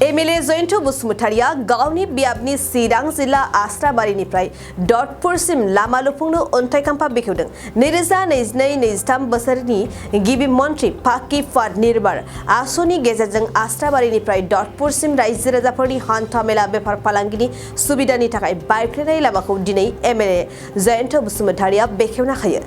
Mla जयन बसुमतारिया गावनि बियाबनि चिरां जिल्ला आस्राबारिनिफ्राय दतपुरसिम लामा लुफुंनो अन्थाइ खाम्फा बेखेवदों। 2022-23 बोसोरनि गिबि मन्त्रि पाक्की फाद निर्माण आसनि गेजेरजों आस्राबारिनिफ्राय दतपुरसिम रायजो राजाफोरनि हान्था मेला बेफार फालांगिनि सुबिदानि थाखाय बायफ्लेनाय लामाखौ दिनै Mla जयन बसुमतारिया बेखेवना होयो।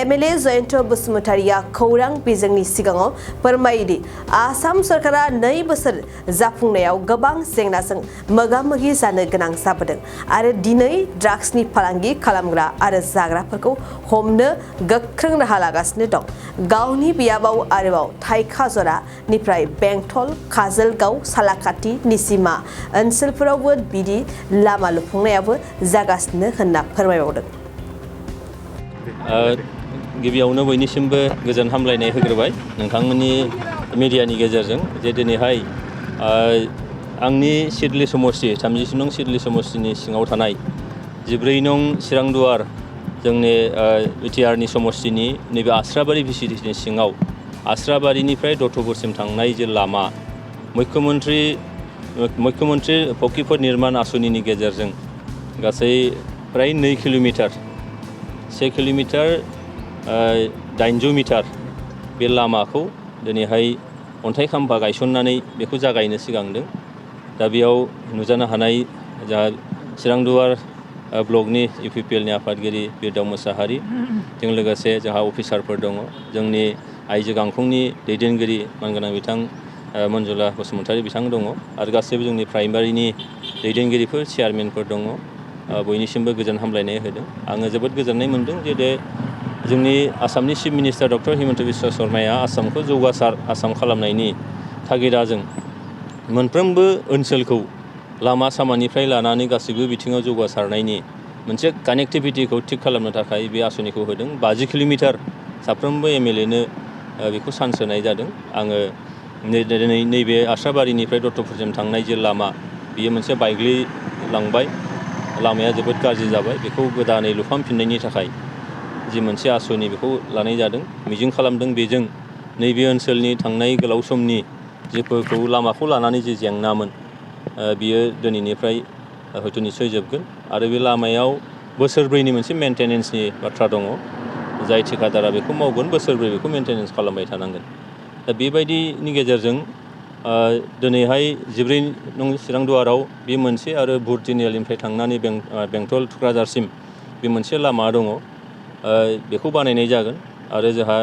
Mla जयन बसुमतारिया खौरां बिजोंनि सिगाङाव फोरमायोदि आसाम सरकारा 2 बोसोर जाफुंनायाव गोबां जेंनाजों मोगा-मोगि जानो गोनां जाबोदों आरो दिनै ड्राग्सनि फालांगि खालामग्रा आरो जाग्राफोरखौ हमनो गोख्रों राहा लागासिनो दं। गावनि बियाबाव आरोबाव थाइखाजरानिफ्राय बेंटल, काजलगाव, सालाकाटि, निसिमा ओनसोलफोरावबो बिदि लामा लुफुंनायाबो जागासिनो होनना फोरमायबावदों। गिबियावनो बयनिसिमबो गोजोन हामलायनाय होग्रोबाय नोंथांमोननि मिडियानि गेजेरजों जे दिनैहाय आंनि सिडली समष्टि 30 नं सिडली समष्टिनि सिङाव थानाय 14 नं चिरांदुवार जोंनि बिटिआरनि समष्टिनि नैबे आस्राबारि भिसिडिनि सिङाव आस्राबारिनिफ्राय दतपुरसिम थांनाय जे लामा मुख्यमन्त्रि पाक्की निर्माण आसनिनि गेजेरजों गासै प्राय 2 किल'मिटार 1 किल'मिटार 800 मिटार बे लामाखौ दिनैहाय अन्थाइ खाम्फा गायसननानै बेखौ जागायनो सिगांदों। दा बेयाव नुजानो हानाय जा चिरांदुवार ब्लकनि UPPLनि आफादगिरि बिरदाव मोसाहारि जों लोगोसे जोंहा अफिसारफोर दङ। जोंनि आइजो गांखंनि दैदेनगिरि मानगोनां बिथां मन्जुला बसुमतारी बिथां दङ आरो गासैबो जोंनि प्राइमारिनि दैदेनगिरिफोर चेयारमेनफोर दङ। बयनिसिमबो गोजोन हामलायनाय होदों। आङो जोबोद गोजोननाय मोनदों जे जोंनि आसामनि chief minister doctor Himanta Biswa शर्माया आसामखौ जौगासार आसाम खालामनायनि थागिदाजों मोनफ्रोमबो ओनसोलखौ लामा सामानिफ्राय लानानै गासैबो बिथिङाव जौगासारनायनि मोनसे कानेक्टिभिटिखौ थिक खालामनो थाखाय बे आसनिखौ होदों। 50 किल'मिटार साफ्रोमबो MLAनो बेखौ चान्स होनाय जादों। आङो दिनै नैबे आस्राबारिनिफ्राय दतपुरसिम थांनाय जे लामा बियो मोनसे बायग्लिलांबाय, लामाया जोबोद गाज्रि जाबाय। बेखौ गोदानै लुफामफिननायनि थाखाय जि मोनसे आसनि बेखौ लानाय जादों। मिजिं खालामदों बेजों नैबे ओनसोलनि थांनाय गोलाव समनि जेफोरखौ लामाखौ लानानै जे जेंनामोन बियो दिनैनिफ्राय हयथ' निस्सय जोबगोन आरो बे लामायाव बोसोरब्रैनि मोनसे मेन्टेनेन्सनि बाथ्रा दङ। जाय ठेकादारा बेखौ मावगोन बोसोरब्रै बेखौ मेन्टेनेन्स खालामबाय थानांगोन। दा बेबायदिनि गेजेरजों दिनैहाय 14 नं चिरांदुवाराव बे मोनसे आरो बुरतिनियालनिफ्राय थांनानै बेंटल थुक्राझारसिम बे मोनसे लामा दङ। बेखौ बानायनाय जागोन आरो जोंहा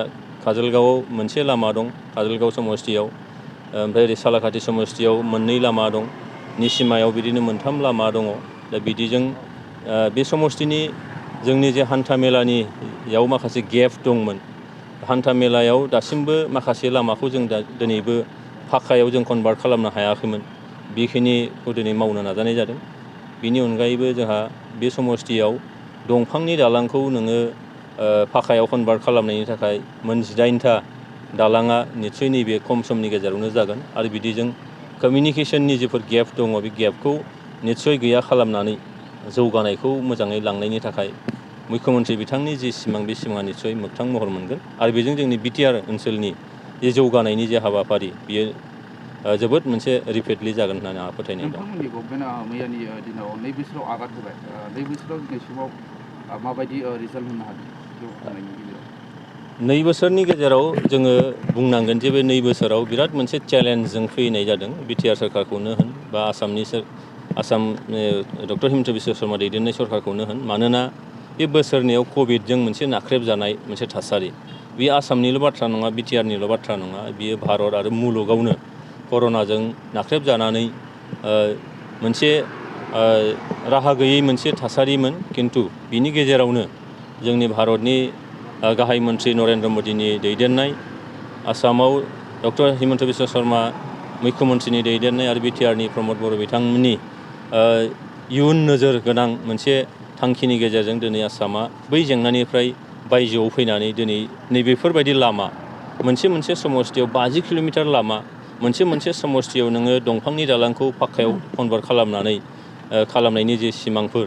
काजलगावआव मोनसे लामा दं काजलगाव समष्टियाव, ओमफ्राय ओरै सालाकाटि समष्टियाव 2 लामा दं, निसिमायाव बिदिनो 3 लामा दङ। दा बिदिजों बे समष्टिनि जोंनि जे हान्था मेलानियाव माखासे गेप दंमोन, हान्था मेलायाव दासिमबो माखासे लामाखौ जों दिनैबो फाक्कायाव जों कनभार्ट खालामनो हायाखैमोन। बेखिनिखौ दिनै मावनो नाजानाय जादों। बेनि अनगायैबो जोंहा बे समष्टियाव दंफांनि दालांखौ नोङो फाक्कायाव कनभार्ट खालामनायनि थाखाय 18टा दालाङा निस्सय नैबे खम समनि गेजेरावनो जागोन आरो बिदिजों कमिउनिकेसननि जेफोर गेप दङ बे गेपखौ निस्सय गैया खालामनानै जौगानायखौ मोजाङै लांनायनि थाखाय मुख्यमन्त्रि बिथांनि जि सिमां बे सिमाङा निस्सय मोगथां महर मोनगोन आरो बेजों जोंनि बिटिआर ओनसोलनि जे जौगानायनि जे हाबाफारि बियो जोबोद मोनसे रिपिडलि जागोन होननानै आंहा फोथायनाय दं। नोंथांमोननि गभर्नमेन्टआ मैयानि दिनाव 2 बोसोराव आगान होबाय। 2 बोसोराव दिनैसिमाव माबायदि रिजाल्ट होनो हादों जौगानायनि गेजेराव? 2 बोसोरनि गेजेराव जोङो बुंनांगोन जे बे 2 बोसोराव बिराद मोनसे चेलेन्जजों फैनाय जादों। बिटिआर सरकारखौनो होन बा आसाम डक्टर हिमन्त बिश्व शर्मा दैदेननाय सरकारखौनो होन, मानोना बे बोसोरनैयाव कभिडजों मोनसे नाख्रेबजानाय मोनसे थासारि। बे आसामनिल' बाथ्रा नङा, बिटिआरनिल' बाथ्रा नङा, बियो भारत आरो मुलुगावनो कर'नाजों नाख्रेबजानानै मोनसे राहा गैयै मोनसे थासारिमोन। खिन्थु बिनि गेजेरावनो जोंनि भारतनि गाहाय मन्त्रि नरेन्द्र मदिनि दैदेननाय, आसामाव डक्टर हिमन्त बिश्व शर्मा मुख्यमन्त्रिनि दैदेननाय आरो बिटिआरनि प्रमद बर' बिथांमोननि इयुन नोजोर गोनां मोनसे थांखिनि गेजेरजों दिनै आसामा बै जेंनानिफ्राय बायजोआव फैनानै दिनै नैबेफोरबायदि लामा मोनसे समष्टियाव 50 किल'मिटार लामा, मोनसे समष्टियाव नोङो दंफांनि दालांखौ फाक्कायाव कनभार्ट खालामनायनि जे सिमांफोर,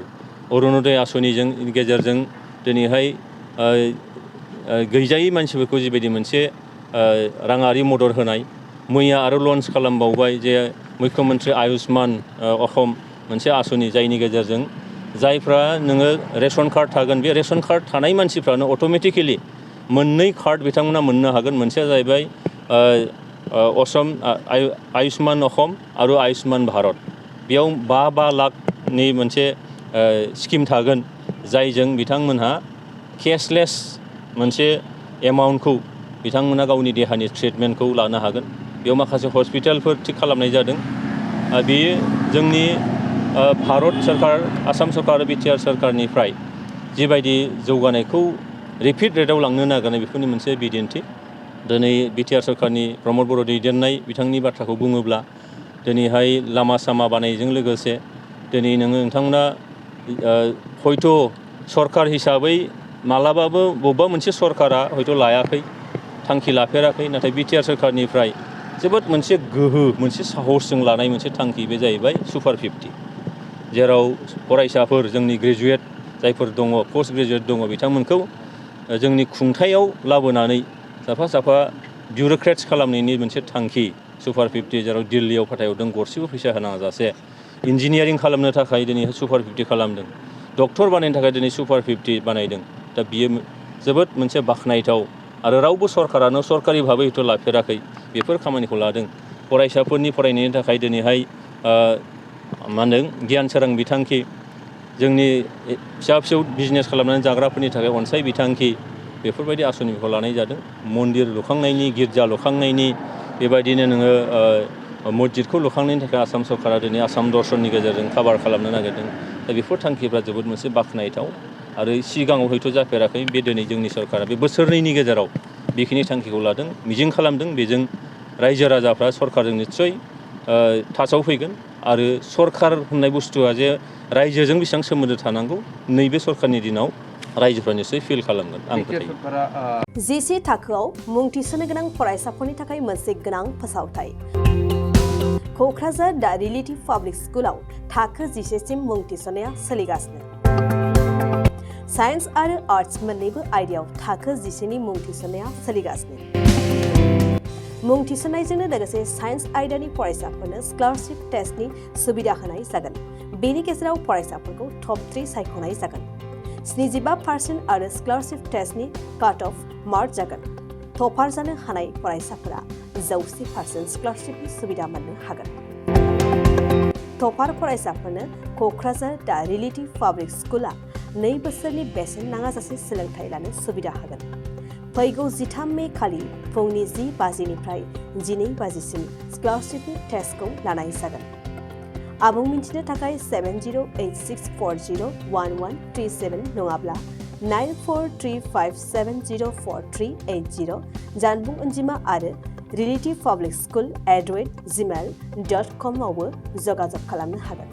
अरुण'दय आसनिजों गेजेरजों दिनैहाय गैजायै मानसिफोरखौ जिबायदि मोनसे राङारि मदद होनाय, मैया आरो लन्च खालामबावबाय जे मुख्यमन्त्रि आयुष्मान अहम मोनसे आसनि जायनि गेजेरजों जायफ्रा नोङो रेशन कार्ड थागोन बे रेशन कार्ड थानाय मानसिफ्रानो अट'मेटिकेलि मोननै कार्ड बिथांमोना मोननो हागोन मोनसेया जाहैबाय असम आयुष्मान अहम आरो आयुष्मान भारत बेयाव 5 लाखनि मोनसे स्किम थागोन जायजों बिथांमोनहा केशलेस मोनसे एमाउन्टखौ बिथांमोना गावनि देहानि ट्रिटमेन्टखौ लानो हागोन बेयाव माखासे हस्पिटालफोर थिक खालामनाय जादों बेयो जोंनि भारत सरकार आसाम सरकार आरो बिटिआर सरकारनिफ्राय जिबायदि जौगानायखौ रिपिड रेटआव लांनो नागिरनाय बेफोरनि मोनसे बिदिन्थि दिनै बिटिआर सरकारनि प्रमद बर' दैदेननाय बिथांनि बाथ्राखौ बुङोब्ला दिनैहाय लामा सामा बानायजों लोगोसे दिनै नोंथांमोना हयथ' सरकार हिसाबै मालाबाबो बबेबा मोनसे सरकारा हयथ' लायाखै थांखि लाफेराखै नाथाय बिटिआर सरकारनिफ्राय जोबोद मोनसे गोहो मोनसे साहसजों लानाय मोनसे थांखि बे जाहैबाय सुपार 50 जेराव फरायसाफोर जोंनि ग्रेजुवेट जायफोर दङ पोस्ट ग्रेजुवेट दङ बिथांमोनखौ जोंनि खुंथायाव लाबोनानै साफा साफा बिउरोक्रेट्स खालामनायनि मोनसे थांखि सुपार 50 जेराव दिल्लीयाव फाथायहरदों गरसेबो फैसा होनाङा जासे इन्जिनियारिं खालामनो थाखाय दिनै सुपार 50 खालामदों डक्टर बानायनो थाखाय दिनै सुपार 50 बानायदों दा बियो जोबोद मोनसे बाख्नायथाव आरो रावबो सरकारानो सरकारि भाबै हयथ' लाफेराखै बेफोर खामानिखौ लादों फरायसाफोरनि फरायनायनि थाखाय दिनैहाय मा होनदों गियान सोरां बिथांखि जोंनि फिसा फिसौ बिजनेस खालामनानै जाग्राफोरनि थाखाय अनसाय बिथांखि बेफोरबायदि आसनिखौ लानाय जादों मन्दिर लुखांनायनि गिर्जा लुखांनायनि बेबायदिनो नोङो मस्जिदखौ लुखांनायनि थाखाय आसाम सरकारा दिनै आसाम दर्शननि गेजेरजों काभार खालामनो नागिरदों दा बेफोर थांखिफ्रा जोबोद मोनसे बाख्नायथाव आरो सिगाङाव हयथ' जाफेराखै बे दिनै जोंनि सरकारा बे बोसोरनैनि गेजेराव बेखिनि थांखिखौ लादों मिजिं खालामदों बेजों रायजो राजाफ्रा सरकारजों निस्सय टाचाव फैगोन आरो सरकार होननाय बुस्थुआ जे रायजोजों बेसेबां सोमोन्दो थानांगौ नैबे सरकारनि दिनाव रायजोफ्रा निस्सय फिल खालामगोन आं फोथायो जिसे थाखोआव मुं थिसननो गोनां फरायसाफोरनि थाखाय मोनसे गोनां फोसावथाय क'क्राझार दा रिलेटिभ पाब्लिक स्कुलाव थाखो 10 सिम मुं थिसननाया सोलिगासिनो साइन्स आरो आर्ट्स मोन्नैबो आयदायाव थाखो 10 नि मुं थिसननाया सोलिगासिनो मुं थिसननायजोंनो लोगोसे साइन्स आयदानि फरायसाफोरनो स्कलारशिप टेस्टनि सुबिदा होनाय जागोन बेनि गेजेराव फरायसाफोरखौ टप 3 सायख'नाय जागोन 75% आरो स्कलारशिप टेस्टनि काट अफ मार्क जागोन टपार जानो हानाय फरायसाफोरा 100% स्कलारशिपनि सुबिदा मोननो हागोन टपार फरायसाफोरनो क'क्राझार दा रिलेटिभ पाब्लिक स्कुला 2 बोसोरनि बेसेन नाङाजासे सोलोंथाइ लानो सुबिदा होगोन फैगौ 13 मे खालि फुंनि 10 बाजिनिफ्राय 12 बाजिसिम स्कलारशिपनि टेस्टखौ लानाय जागोन आबुं मिन्थिनो थाखाय 7086401137 नङाब्ला 9435704380 जानबुं अनजिमा आरो relativepublicschool@gmail.com आवबो जगाजग खालामनो हागोन